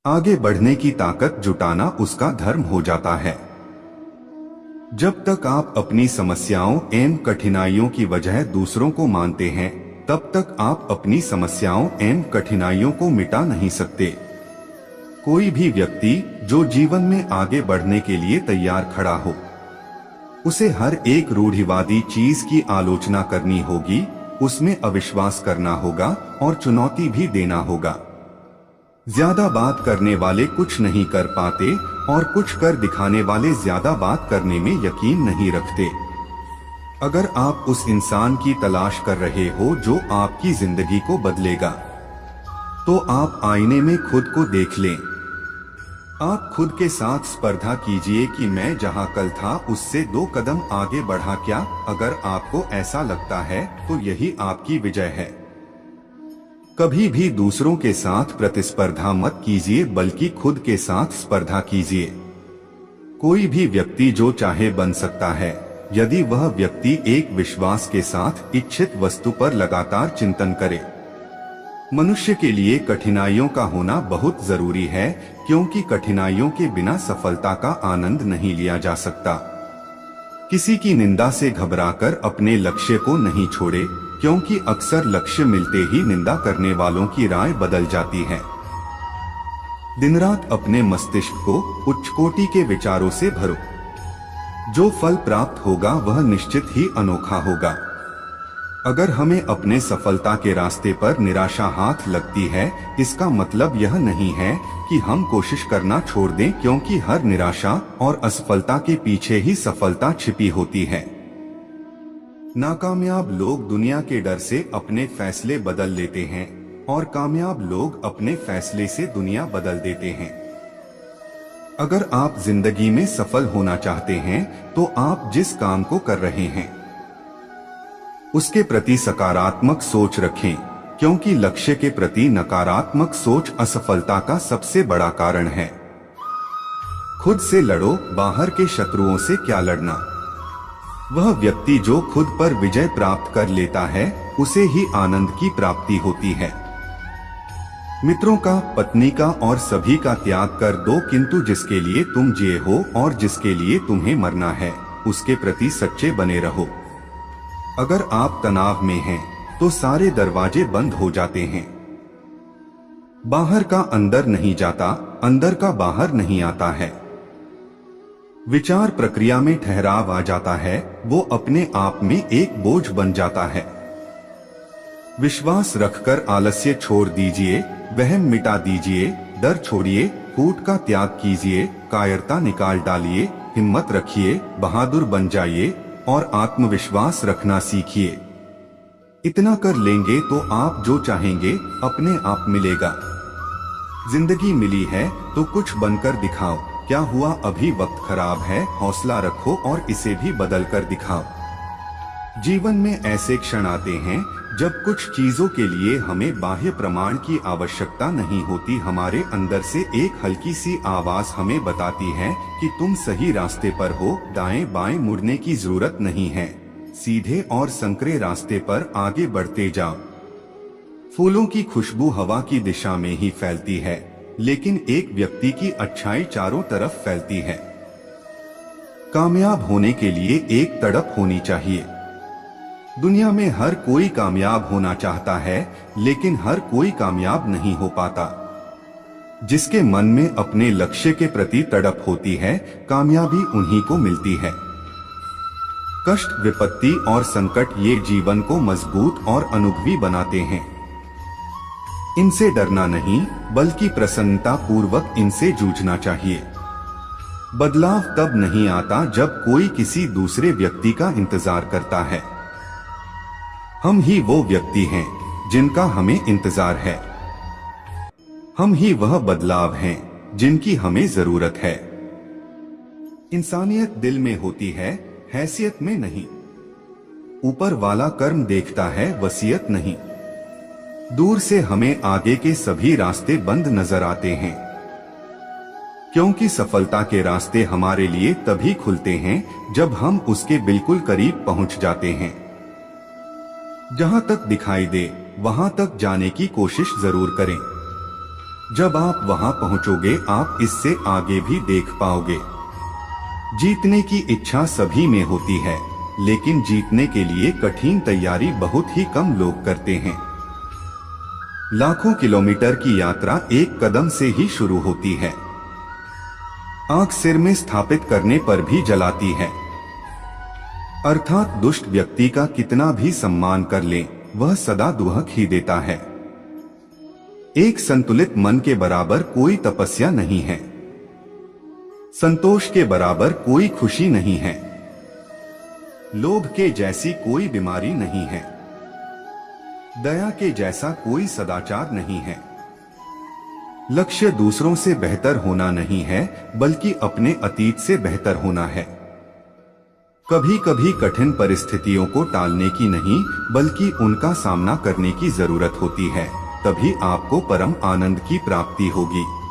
आगे बढ़ने की ताकत जुटाना उसका धर्म हो जाता है। जब तक आप अपनी समस्याओं एवं कठिनाइयों की वजह दूसरों को मानते हैं, तब तक आप अपनी समस्याओं एवं कठिनाइयों को मिटा नहीं सकते। कोई भी व्यक्ति जो जीवन में आगे बढ़ने के लिए तैयार खड़ा हो, उसे हर एक रूढ़िवादी चीज की आलोचना करनी होगी, उसमें अविश्वास करना होगा और चुनौती भी देना होगा। ज्यादा बात करने वाले कुछ नहीं कर पाते और कुछ कर दिखाने वाले ज्यादा बात करने में यकीन नहीं रखते। अगर आप उस इंसान की तलाश कर रहे हो जो आपकी जिंदगी को बदलेगा, तो आप आईने में खुद को देख लें। आप खुद के साथ स्पर्धा कीजिए कि मैं जहां कल था उससे 2 कदम आगे बढ़ा क्या। अगर आपको ऐसा लगता है तो यही आपकी विजय है। कभी भी दूसरों के साथ प्रतिस्पर्धा मत कीजिए, बल्कि खुद के साथ स्पर्धा कीजिए। कोई भी व्यक्ति जो चाहे बन सकता है, यदि वह व्यक्ति एक विश्वास के साथ इच्छित वस्तु पर लगातार चिंतन करे। मनुष्य के लिए कठिनाइयों का होना बहुत जरूरी है, क्योंकि कठिनाइयों के बिना सफलता का आनंद नहीं लिया जा सकता। किसी की निंदा से घबराकर अपने लक्ष्य को नहीं छोड़े, क्योंकि अक्सर लक्ष्य मिलते ही निंदा करने वालों की राय बदल जाती है। दिन रात अपने मस्तिष्क को उच्च कोटि के विचारों से भरो। जो फल प्राप्त होगा वह निश्चित ही अनोखा होगा। अगर हमें अपने सफलता के रास्ते पर निराशा हाथ लगती है, इसका मतलब यह नहीं है कि हम कोशिश करना छोड़ दें, क्योंकि हर निराशा और असफलता के पीछे ही सफलता छिपी होती है। नाकामयाब लोग दुनिया के डर से अपने फैसले बदल लेते हैं और कामयाब लोग अपने फैसले से दुनिया बदल देते हैं। अगर आप जिंदगी में सफल होना चाहते हैं, तो आप जिस काम को कर रहे हैं उसके प्रति सकारात्मक सोच रखें, क्योंकि लक्ष्य के प्रति नकारात्मक सोच असफलता का सबसे बड़ा कारण है। खुद से लड़ो, बाहर के शत्रुओं से क्या लड़ना। वह व्यक्ति जो खुद पर विजय प्राप्त कर लेता है, उसे ही आनंद की प्राप्ति होती है। मित्रों का, पत्नी का और सभी का त्याग कर दो, किंतु जिसके लिए तुम जिए हो और जिसके लिए तुम्हें मरना है, उसके प्रति सच्चे बने रहो। अगर आप तनाव में हैं, तो सारे दरवाजे बंद हो जाते हैं। बाहर का अंदर नहीं जाता, अंदर का बाहर नहीं आता है। विचार प्रक्रिया में ठहराव आ जाता है, वो अपने आप में एक बोझ बन जाता है। विश्वास रखकर आलस्य छोड़ दीजिए, वहम मिटा दीजिए, डर छोड़िए, फूट का त्याग कीजिए, कायरता निकाल डालिए, हिम्मत रखिए, बहादुर बन जाइए और आत्मविश्वास रखना सीखिए। इतना कर लेंगे तो आप जो चाहेंगे अपने आप मिलेगा। जिंदगी मिली है तो कुछ बनकर दिखाओ। क्या हुआ, अभी वक्त खराब है, हौसला रखो और इसे भी बदल कर दिखाओ। जीवन में ऐसे क्षण आते हैं जब कुछ चीजों के लिए हमें बाह्य प्रमाण की आवश्यकता नहीं होती। हमारे अंदर से एक हल्की सी आवाज हमें बताती है कि तुम सही रास्ते पर हो, दाएं बाएं मुड़ने की जरूरत नहीं है, सीधे और संकरे रास्ते पर आगे बढ़ते जाओ। फूलों की खुशबू हवा की दिशा में ही फैलती है, लेकिन एक व्यक्ति की अच्छाई चारों तरफ फैलती है। कामयाब होने के लिए एक तड़प होनी चाहिए। दुनिया में हर कोई कामयाब होना चाहता है, लेकिन हर कोई कामयाब नहीं हो पाता। जिसके मन में अपने लक्ष्य के प्रति तड़प होती है, कामयाबी उन्हीं को मिलती है। कष्ट, विपत्ति और संकट ये जीवन को मजबूत और अनुभवी बनाते हैं। इनसे डरना नहीं, बल्कि प्रसन्नता पूर्वक इनसे जूझना चाहिए। बदलाव तब नहीं आता जब कोई किसी दूसरे व्यक्ति का इंतजार करता है। हम ही वो व्यक्ति हैं जिनका हमें इंतजार है। हम ही वह बदलाव हैं जिनकी हमें जरूरत है। इंसानियत दिल में होती है, हैसियत में नहीं। ऊपर वाला कर्म देखता है, वसीयत नहीं। दूर से हमें आगे के सभी रास्ते बंद नजर आते हैं, क्योंकि सफलता के रास्ते हमारे लिए तभी खुलते हैं जब हम उसके बिल्कुल करीब पहुंच जाते हैं। जहां तक दिखाई दे वहां तक जाने की कोशिश जरूर करें। जब आप वहां पहुंचोगे आप इससे आगे भी देख पाओगे। जीतने की इच्छा सभी में होती है, लेकिन जीतने के लिए कठिन तैयारी बहुत ही कम लोग करते हैं। लाखों किलोमीटर की यात्रा एक कदम से ही शुरू होती है। आग सिर में स्थापित करने पर भी जलाती है। अर्थात दुष्ट व्यक्ति का कितना भी सम्मान कर ले, वह सदा दुहक ही देता है। एक संतुलित मन के बराबर कोई तपस्या नहीं है। संतोष के बराबर कोई खुशी नहीं है। लोभ के जैसी कोई बीमारी नहीं है। दया के जैसा कोई सदाचार नहीं है। लक्ष्य दूसरों से बेहतर होना नहीं है, बल्कि अपने अतीत से बेहतर होना है। कभी कभी कठिन परिस्थितियों को टालने की नहीं, बल्कि उनका सामना करने की जरूरत होती है, तभी आपको परम आनंद की प्राप्ति होगी।